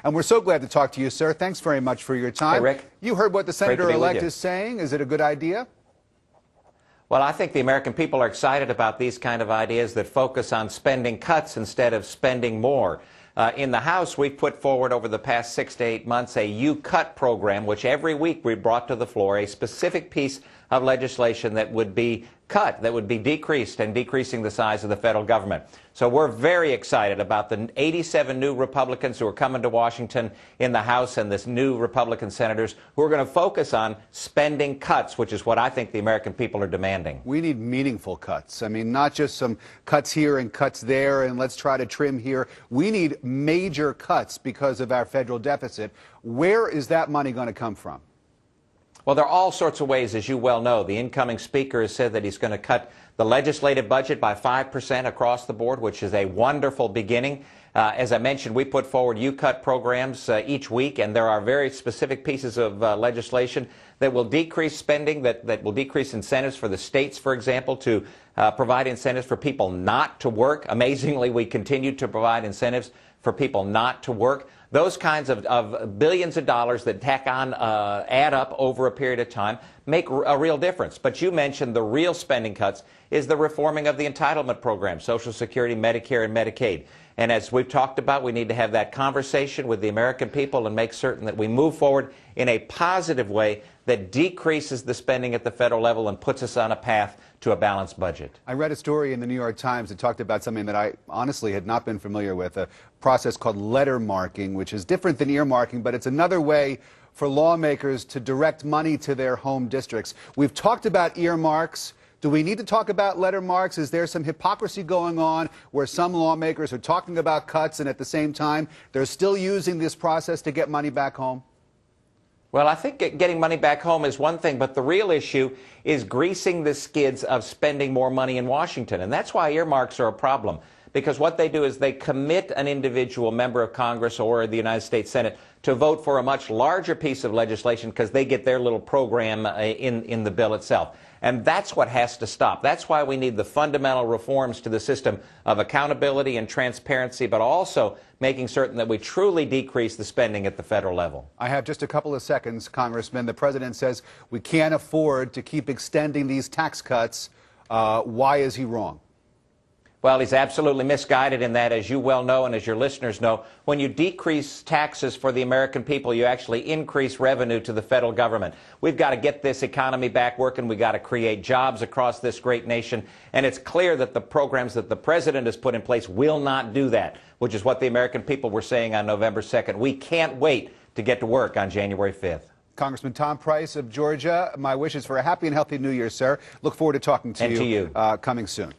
And we're so glad to talk to you, sir. Thanks very much for your time. Hey, Rick. You heard what the senator-elect is saying. Is it a good idea? Well, I think the American people are excited about these kind of ideas that focus on spending cuts instead of spending more. In the House, we've put forward over the past 6 to 8 months a You Cut program, which every week we brought to the floor a specific piece of legislation that would be cut, that would be decreased and decreasing the size of the federal government. So we're very excited about the 87 new Republicans who are coming to Washington in the House and this new Republican senators who are going to focus on spending cuts, which is what I think the American people are demanding. We need meaningful cuts. I mean, not just some cuts here and cuts there and let's try to trim here. We need major cuts because of our federal deficit. Where is that money going to come from? Well, there are all sorts of ways, as you well know. The incoming speaker has said that he's going to cut the legislative budget by 5% across the board, which is a wonderful beginning. As I mentioned, we put forward You Cut programs each week, and there are very specific pieces of legislation that will decrease spending, that will decrease incentives for the states, for example, to provide incentives for people not to work. Amazingly, we continue to provide incentives for people not to work. Those kinds of billions of dollars that tack on, add up over a period of time, make a real difference. But you mentioned the real spending cuts is the reforming of the entitlement program, Social Security, Medicare, and Medicaid. And as we've talked about, we need to have that conversation with the American people and make certain that we move forward in a positive way that decreases the spending at the federal level and puts us on a path to a balanced budget. I read a story in the New York Times that talked about something that I honestly had not been familiar with, a process called letter marking, which is different than earmarking, but it's another way for lawmakers to direct money to their home districts. We've talked about earmarks. Do we need to talk about letter marks? Is there some hypocrisy going on where some lawmakers are talking about cuts and at the same time they're still using this process to get money back home? Well, I think getting money back home is one thing, but the real issue is greasing the skids of spending more money in Washington. And that's why earmarks are a problem, because what they do is they commit an individual member of Congress or the United States Senate to vote for a much larger piece of legislation because they get their little program in the bill itself. And that's what has to stop. That's why we need the fundamental reforms to the system of accountability and transparency, but also making certain that we truly decrease the spending at the federal level. I have just a couple of seconds, Congressman. The president says we can't afford to keep extending these tax cuts. Why is he wrong? Well, he's absolutely misguided in that, as you well know and as your listeners know, when you decrease taxes for the American people, you actually increase revenue to the federal government. We've got to get this economy back working. We've got to create jobs across this great nation. And it's clear that the programs that the president has put in place will not do that, which is what the American people were saying on November 2nd. We can't wait to get to work on January 5th. Congressman Tom Price of Georgia, my wishes for a happy and healthy New Year, sir. Look forward to talking to you coming soon.